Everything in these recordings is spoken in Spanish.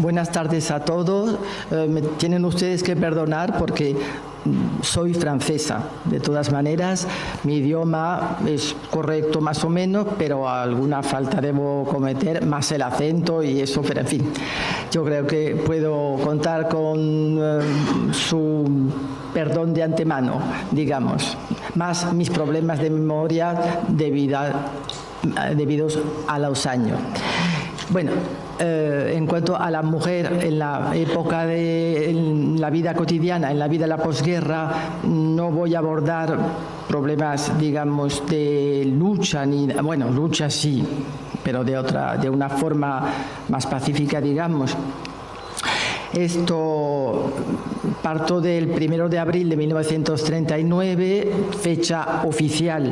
Buenas tardes a todos. Me tienen ustedes que perdonar porque soy francesa. De todas maneras, mi idioma es correcto más o menos, pero alguna falta debo cometer, más el acento y eso, pero en fin. Yo creo que puedo contar con su perdón de antemano, digamos, más mis problemas de memoria debidos a los años. Bueno, en cuanto a la mujer en la época de la vida cotidiana, en la vida de la posguerra, no voy a abordar problemas, digamos, de lucha, bueno, lucha sí, pero de una forma más pacífica, digamos. Esto parto del 1 de abril de 1939, fecha oficial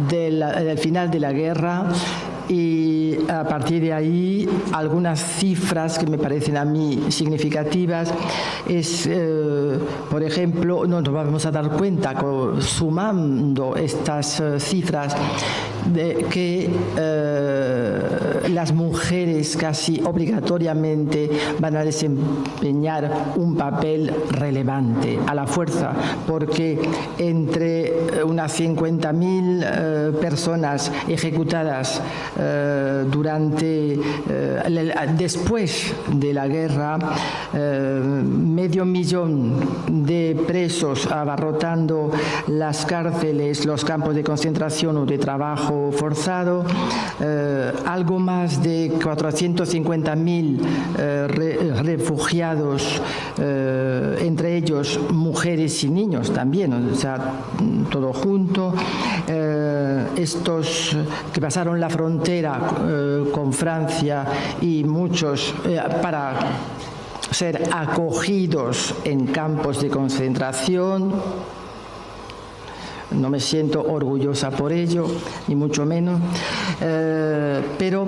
del final de la guerra, y a partir de ahí algunas cifras que me parecen a mí significativas es, por ejemplo, nos vamos a dar cuenta sumando estas cifras de que las mujeres casi obligatoriamente van a desempeñar un papel relevante a la fuerza, porque entre unas 50.000 personas ejecutadas después de la guerra, 500.000 de presos abarrotando las cárceles, los campos de concentración o de trabajo forzado, algo más de 450.000 refugiados, entre ellos mujeres y niños también, o sea, todo junto, estos que pasaron la frontera con Francia y muchos para ser acogidos en campos de concentración. No me siento orgullosa por ello, ni mucho menos, pero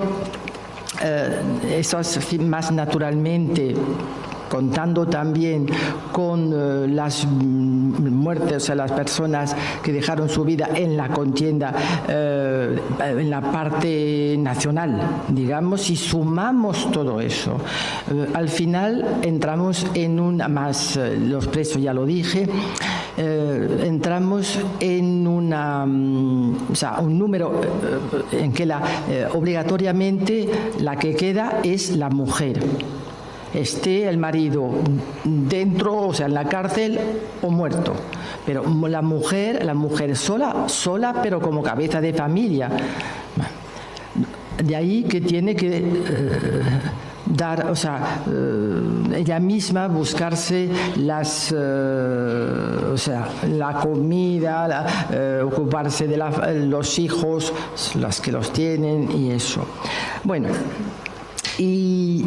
eso es más naturalmente, contando también con las muertes, o sea, las personas que dejaron su vida en la contienda, en la parte nacional, digamos, y sumamos todo eso. Al final entramos en los presos ya lo dije, entramos en un número en que obligatoriamente la que queda es la mujer. Esté el marido dentro, o sea, en la cárcel o muerto. Pero la mujer sola, pero como cabeza de familia. De ahí que tiene que dar, o sea, ella misma buscarse la comida, ocuparse de los hijos, las que los tienen y eso. Bueno. Y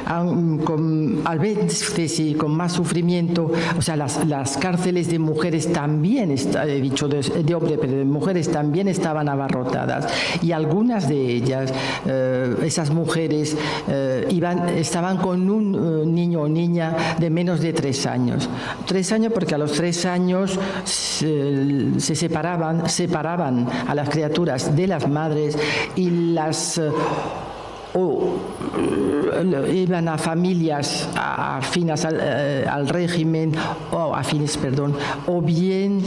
al veces y con más sufrimiento, o sea, las cárceles de mujeres también, he dicho de hombre, pero de mujeres también estaban abarrotadas, y algunas de ellas, esas mujeres, estaban con un niño o niña de menos de 3 años. 3 años porque a los 3 años se separaban a las criaturas de las madres y las iban a familias afines al régimen, o bien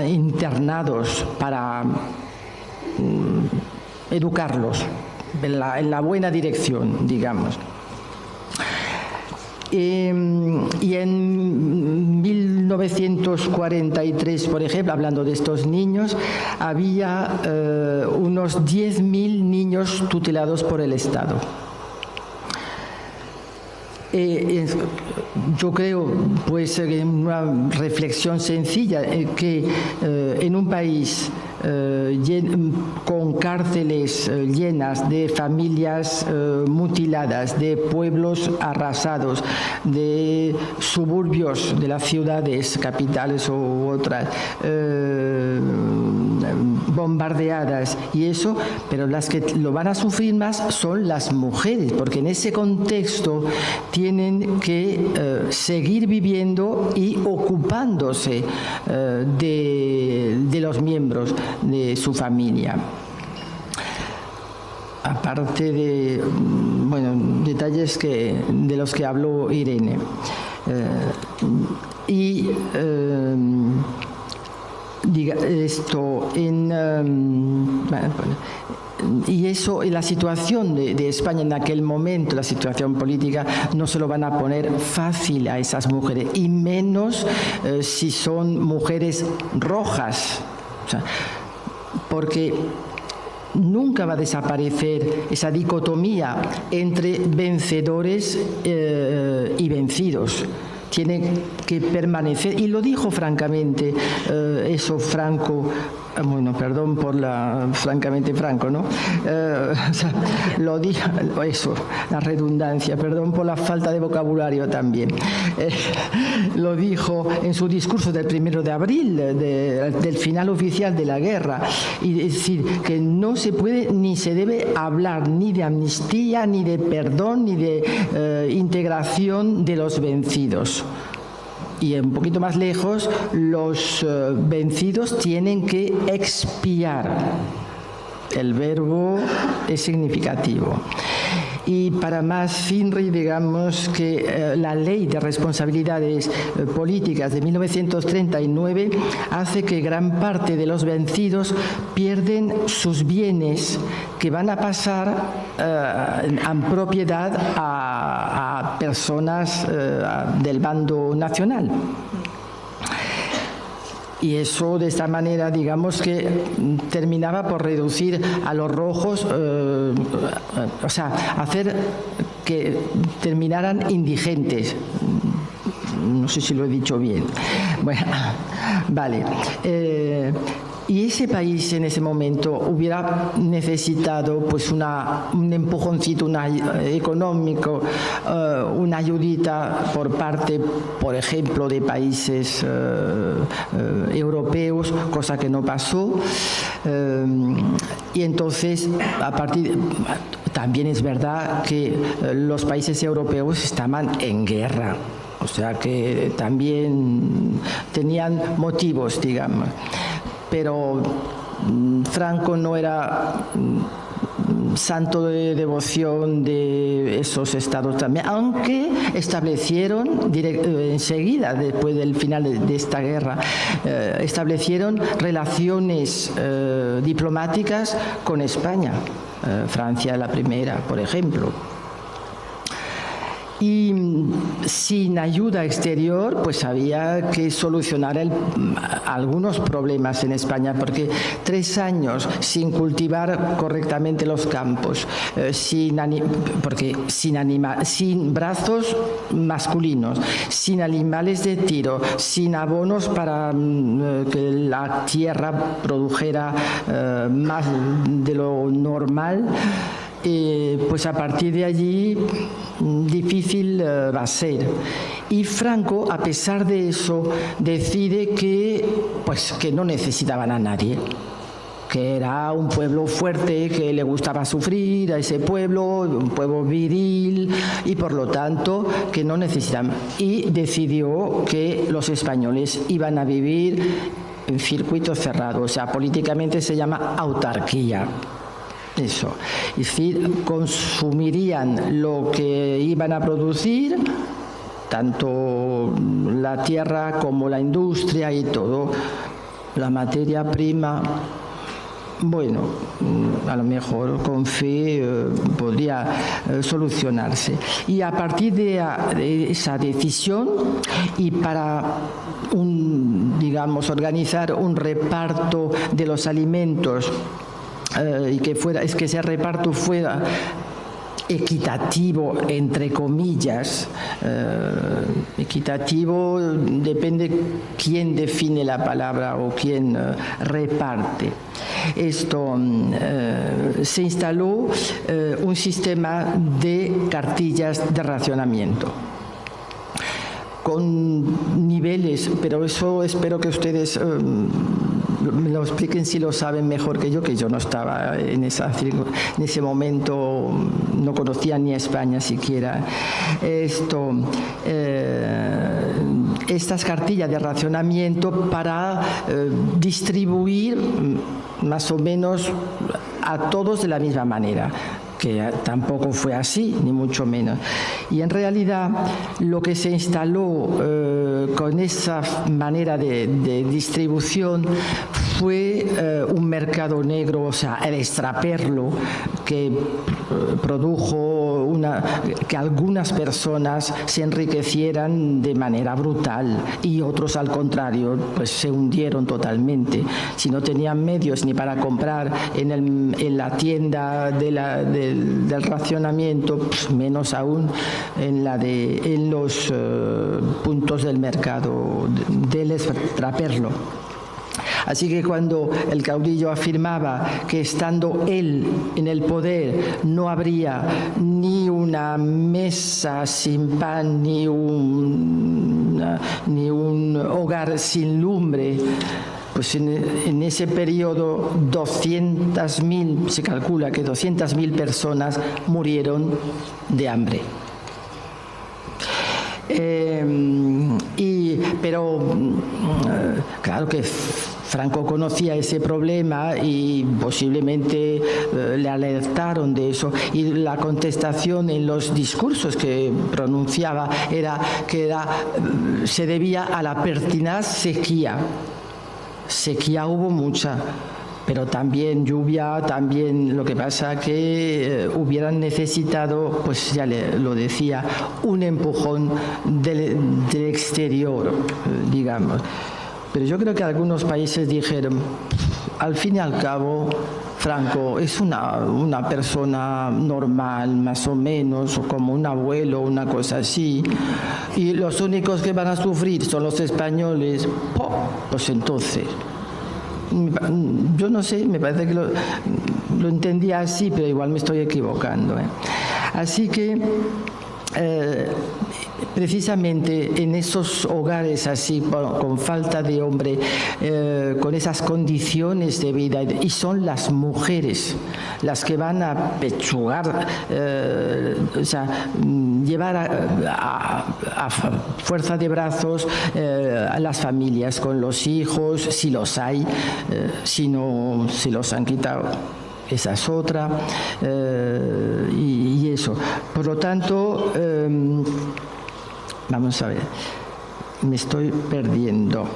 internados para educarlos en la buena dirección, digamos. Y en 1943, por ejemplo, hablando de estos niños, había unos 10.000 niños tutelados por el Estado. Yo creo, pues, una reflexión sencilla, que en un país con cárceles llenas de familias mutiladas, de pueblos arrasados, de suburbios de las ciudades, capitales u otras, bombardeadas y eso, pero las que lo van a sufrir más son las mujeres, porque en ese contexto tienen que seguir viviendo y ocupándose de los miembros de su familia. aparte de detalles de los que habló Irene. Y la situación de España en aquel momento, la situación política, no se lo van a poner fácil a esas mujeres, y menos si son mujeres rojas, o sea, porque nunca va a desaparecer esa dicotomía entre vencedores y vencidos. Tiene que permanecer, y lo dijo francamente eso Franco, perdón por francamente Franco, ¿no? O sea, lo dijo eso, la redundancia, perdón por la falta de vocabulario también. Lo dijo en su discurso del 1 de abril, del final oficial de la guerra, y es decir, que no se puede ni se debe hablar ni de amnistía, ni de perdón, ni de integración de los vencidos. Y un poquito más lejos, los vencidos tienen que expiar. El verbo es significativo. Y para más Finri, digamos que la Ley de Responsabilidades Políticas de 1939 hace que gran parte de los vencidos pierden sus bienes, que van a pasar en propiedad a personas del bando nacional. Y eso, de esta manera, digamos que terminaba por reducir a los rojos, o sea, hacer que terminaran indigentes. No sé si lo he dicho bien. Bueno, vale. Y ese país en ese momento hubiera necesitado pues un empujoncito económico, una ayudita por parte, por ejemplo, de países europeos, cosa que no pasó. Y entonces, también es verdad que los países europeos estaban en guerra. O sea que también tenían motivos, digamos. Pero Franco no era santo de devoción de esos estados también, aunque establecieron enseguida, después del final de esta guerra, establecieron relaciones diplomáticas con España, Francia la primera, por ejemplo. Y sin ayuda exterior, pues había que solucionar algunos problemas en España, porque 3 años sin cultivar correctamente los campos, sin brazos masculinos, sin animales de tiro, sin abonos para que la tierra produjera más de lo normal. Pues a partir de allí difícil va a ser. Y Franco, a pesar de eso, decide que no necesitaban a nadie, que era un pueblo fuerte, que le gustaba sufrir a ese pueblo, un pueblo viril, y por lo tanto que no necesitaban. Y decidió que los españoles iban a vivir en circuito cerrado, o sea, políticamente se llama autarquía. Eso, es decir, consumirían lo que iban a producir, tanto la tierra como la industria y todo, la materia prima. Bueno, a lo mejor con fe podría solucionarse. Y a partir de esa decisión, y para organizar un reparto de los alimentos, y que ese reparto fuera equitativo, entre comillas. Equitativo depende quién define la palabra o quién reparte. Se instaló un sistema de cartillas de racionamiento con niveles, pero eso espero que ustedes me lo expliquen si lo saben mejor que yo no estaba en ese momento, no conocía ni a España siquiera. Estas cartillas de racionamiento para distribuir más o menos a todos de la misma manera, que tampoco fue así, ni mucho menos. Y en realidad lo que se instaló con esa manera de distribución fue un mercado negro, o sea, el extraperlo, que produjo que algunas personas se enriquecieran de manera brutal y otros, al contrario, pues se hundieron totalmente. Si no tenían medios ni para comprar en la tienda del racionamiento, pues menos aún en los puntos del mercado del extraperlo. Así que cuando el caudillo afirmaba que estando él en el poder no habría ni una mesa sin pan, ni un hogar sin lumbre, pues en ese periodo 200.000, se calcula que 200.000 personas murieron de hambre. Pero claro que Franco conocía ese problema y posiblemente le alertaron de eso, y la contestación en los discursos que pronunciaba era que se debía a la pertinaz sequía. Sequía hubo mucha, pero también lluvia, también lo que pasa que hubieran necesitado, pues ya lo decía, un empujón del exterior, digamos. Pero yo creo que algunos países dijeron, al fin y al cabo, Franco es una persona normal, más o menos, o como un abuelo, una cosa así, y los únicos que van a sufrir son los españoles. Pues entonces, yo no sé, me parece que lo entendía así, pero igual me estoy equivocando. Así que precisamente en esos hogares así, con falta de hombre, con esas condiciones de vida, y son las mujeres las que van a pechugar, o sea, llevar a fuerza de brazos a las familias con los hijos, si los hay, si no, si los han quitado. Esa es otra, y eso. Por lo tanto, vamos a ver, me estoy perdiendo.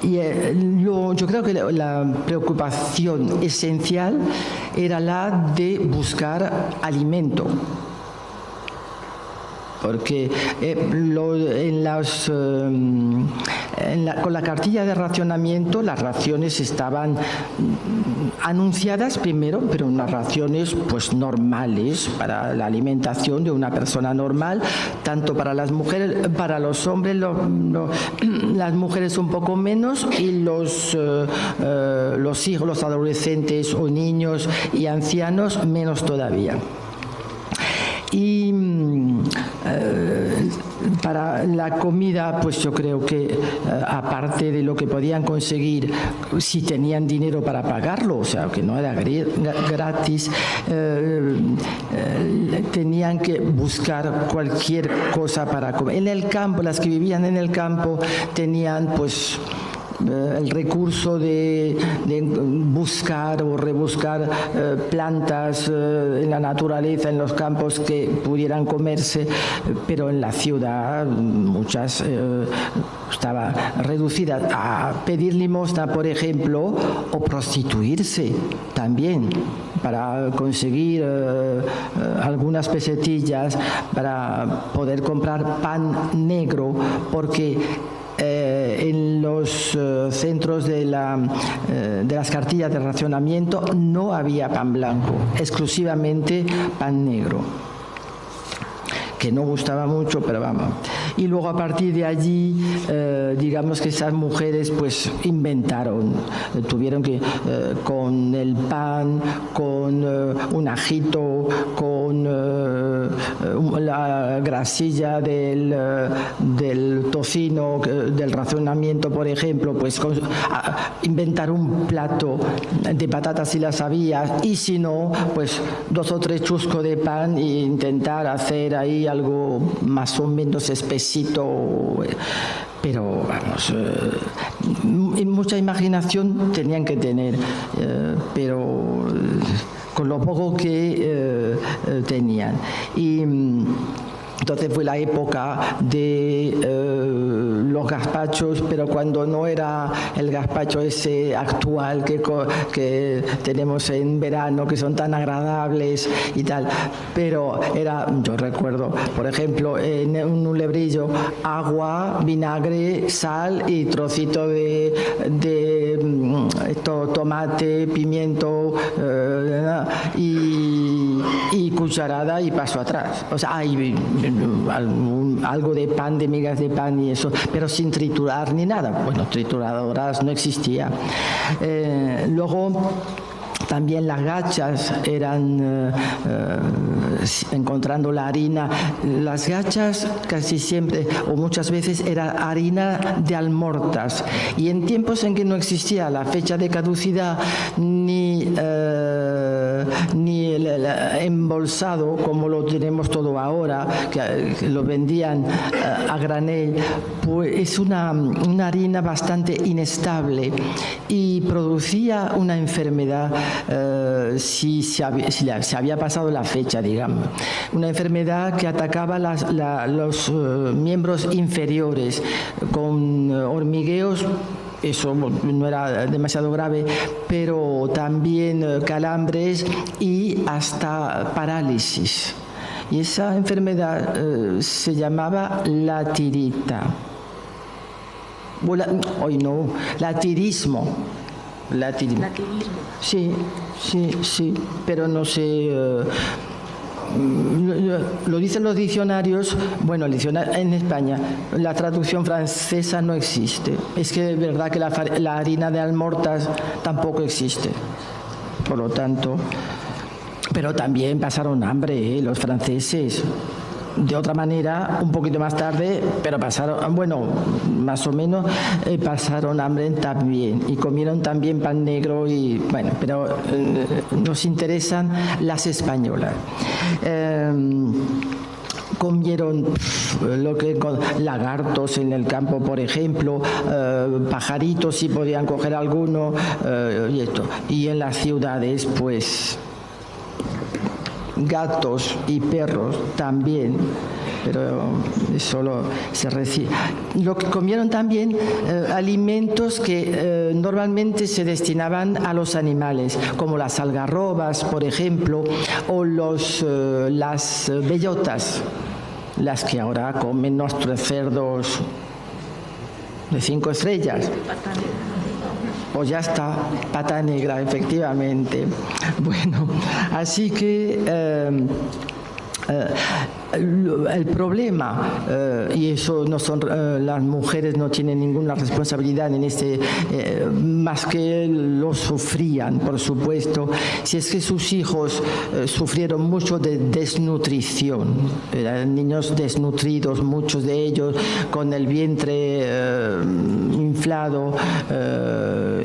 Yo creo que la preocupación esencial era la de buscar alimento. Porque con la cartilla de racionamiento las raciones estaban anunciadas primero, pero unas raciones pues normales para la alimentación de una persona normal, tanto para las mujeres, para los hombres, las mujeres un poco menos, y los hijos, los adolescentes o niños y ancianos menos todavía. Y para la comida, pues yo creo que aparte de lo que podían conseguir, si tenían dinero para pagarlo, o sea, que no era gratis, tenían que buscar cualquier cosa para comer. En el campo, las que vivían en el campo tenían pues el recurso de buscar o rebuscar plantas en la naturaleza, en los campos, que pudieran comerse, pero en la ciudad muchas estaban reducidas a pedir limosna, por ejemplo, o prostituirse también para conseguir algunas pesetillas para poder comprar pan negro, porque en los centros de las cartillas de racionamiento no había pan blanco, exclusivamente pan negro, que no gustaba mucho, pero vamos. Y luego a partir de allí, digamos que esas mujeres pues inventaron, tuvieron que, con el pan, con un ajito, con la grasilla del tocino, del racionamiento, por ejemplo, pues inventar un plato de patatas si las había, y si no, pues 2 o 3 chuscos de pan, e intentar hacer ahí algo más o menos espesito. pero vamos, mucha imaginación tenían que tener, pero con lo poco que tenían. Y entonces fue la época de los gazpachos, pero cuando no era el gazpacho ese actual que tenemos en verano, que son tan agradables y tal, pero era, yo recuerdo, por ejemplo, en un lebrillo, agua, vinagre, sal y trocito de tomate, pimiento y cucharada y paso atrás. O sea, hay algo de pan, de migas de pan y eso, pero sin triturar ni nada. Bueno, trituradoras no existía. Luego también las gachas eran, encontrando la harina, las gachas casi siempre o muchas veces era harina de almortas, y en tiempos en que no existía la fecha de caducidad ni el embolsado como lo tenemos todo ahora, que lo vendían a granel, pues es una harina bastante inestable y producía una enfermedad si se había pasado la fecha, digamos. Una enfermedad que atacaba los miembros inferiores con hormigueos. Eso no era demasiado grave, pero también calambres y hasta parálisis. Y esa enfermedad se llamaba la tirita. Latirismo. Latirismo. Sí, pero no sé. Lo dicen los diccionarios. Bueno, el diccionario en España, la traducción francesa no existe. Es que es verdad que la harina de almortas tampoco existe. Por lo tanto, pero también pasaron hambre, los franceses. De otra manera, un poquito más tarde, pero pasaron, bueno, más o menos, pasaron hambre también y comieron también pan negro y, bueno, pero nos interesan las españolas. Comieron lagartos en el campo, por ejemplo, pajaritos si podían coger alguno, y esto. Y en las ciudades, pues, gatos y perros también, pero solo se recibe. Lo que comieron también alimentos que normalmente se destinaban a los animales, como las algarrobas, por ejemplo, o las bellotas, las que ahora comen nuestros cerdos de 5 estrellas. Pues ya está, pata negra, efectivamente. Bueno, así que el problema, y eso no son, las mujeres no tienen ninguna responsabilidad en más que lo sufrían, por supuesto, si es que sus hijos sufrieron mucho de desnutrición, eran niños desnutridos, muchos de ellos con el vientre inflado,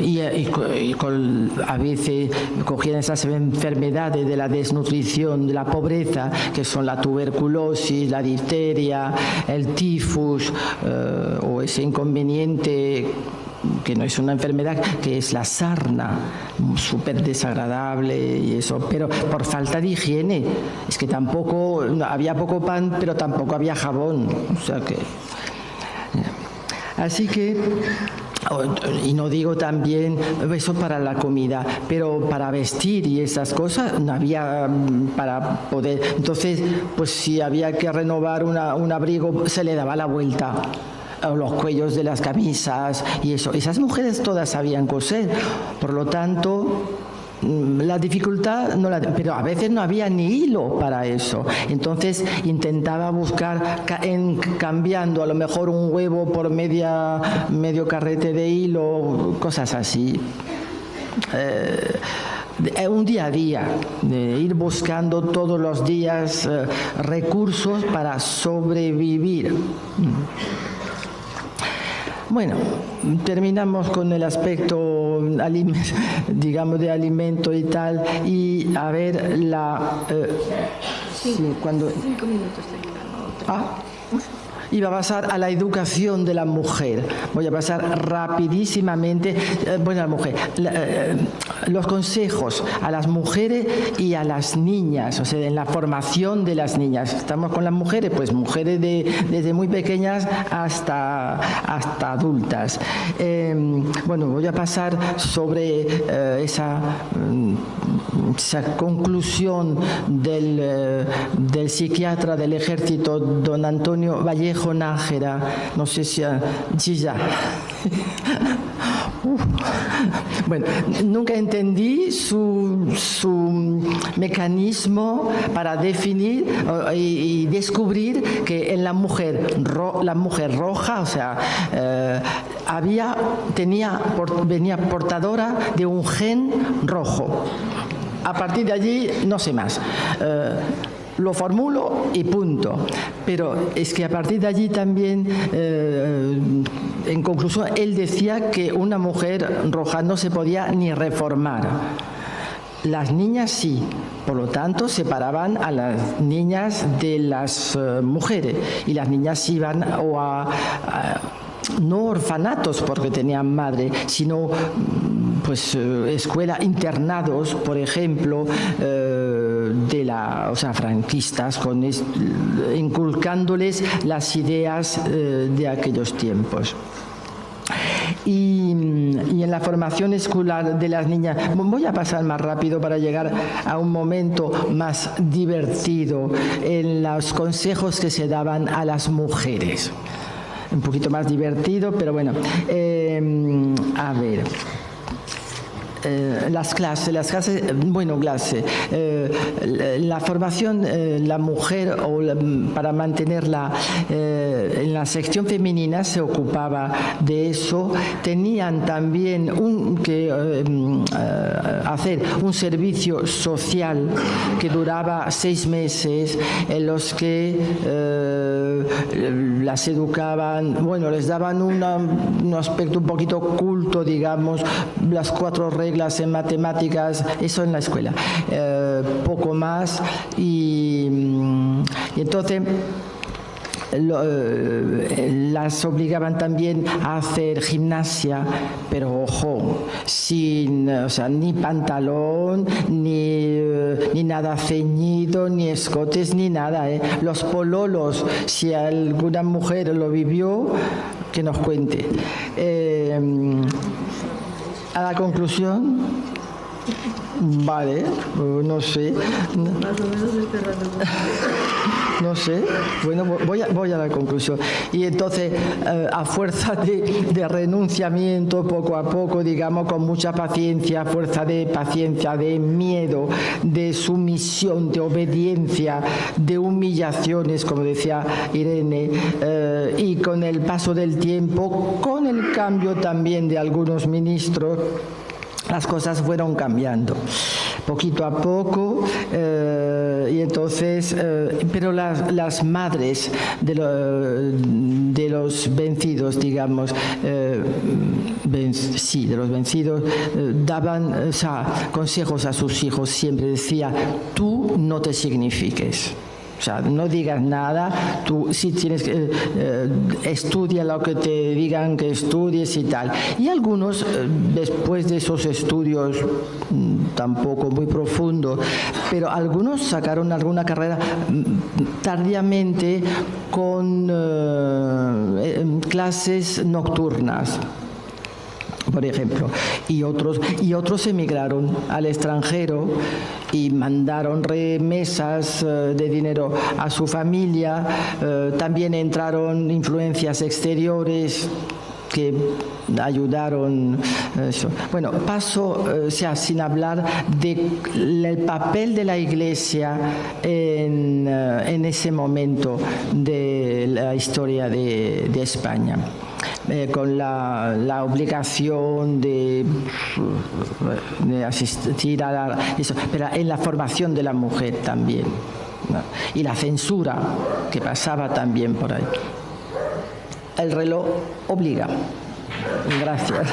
y a veces cogían esas enfermedades de la desnutrición, de la pobreza, que son la tuberculosis, la difteria, el tifus, o ese inconveniente que no es una enfermedad, que es la sarna, súper desagradable y eso, pero por falta de higiene. Es que tampoco había poco pan, pero tampoco había jabón, o sea que. Así que, y no digo también eso para la comida, pero para vestir y esas cosas no había para poder. Entonces, pues si había que renovar un abrigo, se le daba la vuelta a los cuellos de las camisas y eso. Esas mujeres todas sabían coser, por lo tanto, la dificultad, pero a veces no había ni hilo para eso. Entonces intentaba buscar, cambiando a lo mejor un huevo por medio carrete de hilo, cosas así. Un día a día, de ir buscando todos los días recursos para sobrevivir. Bueno, terminamos con el aspecto, digamos, de alimento y tal, y a ver cuando 5 minutos. Iba a pasar a la educación de la mujer. Voy a pasar rapidísimamente, bueno, a la mujer, los consejos a las mujeres y a las niñas, o sea, en la formación de las niñas. Estamos con las mujeres, pues mujeres desde muy pequeñas hasta adultas. Bueno, voy a pasar sobre esa conclusión del psiquiatra del ejército, don Antonio Vallejo Nájera, no sé si ya. Bueno, nunca entendí su mecanismo para definir y descubrir que en la mujer roja, o sea, venía portadora de un gen rojo. A partir de allí, no sé más. Lo formulo y punto. Pero es que a partir de allí también, en conclusión, él decía que una mujer roja no se podía ni reformar. Las niñas sí, por lo tanto separaban a las niñas de las mujeres, y las niñas iban no orfanatos porque tenían madre, sino pues escuela, internados, por ejemplo, franquistas, inculcándoles las ideas de aquellos tiempos. Y en la formación escolar de las niñas, voy a pasar más rápido para llegar a un momento más divertido en los consejos que se daban a las mujeres. Un poquito más divertido, pero bueno, a ver. Las clases, la formación, la mujer, para mantenerla en la sección femenina se ocupaba de eso. Tenían también que hacer un servicio social que duraba 6 meses, en los que las educaban, bueno, les daban un aspecto un poquito culto, digamos, las 4 reglas en matemáticas, eso en la escuela, poco más, y entonces las obligaban también a hacer gimnasia, pero ojo, ni pantalón, ni nada ceñido, ni escotes, ni nada, Los pololos, si alguna mujer lo vivió, que nos cuente. A la conclusión, vale, no sé. No sé, bueno, voy a la conclusión. Y entonces, a fuerza de renunciamiento, poco a poco, digamos, con mucha paciencia, fuerza de paciencia, de miedo, de sumisión, de obediencia, de humillaciones, como decía Irene, y con el paso del tiempo, con el cambio también de algunos ministros, las cosas fueron cambiando poquito a poco, y entonces, pero las madres de los vencidos, digamos, de los vencidos, daban consejos a sus hijos, siempre decía: tú no te signifiques. O sea, no digas nada, tú sí tienes que estudia lo que te digan que estudies y tal. Y algunos, después de esos estudios tampoco muy profundos, pero algunos sacaron alguna carrera tardíamente con clases nocturnas, por ejemplo, y otros emigraron al extranjero y mandaron remesas de dinero a su familia. También entraron influencias exteriores que ayudaron eso. Bueno, paso sin hablar del papel de la Iglesia en ese momento de la historia de España. Con la obligación de asistir a eso, pero en la formación de la mujer también, ¿no? Y la censura que pasaba también por ahí. El reloj obliga. Gracias.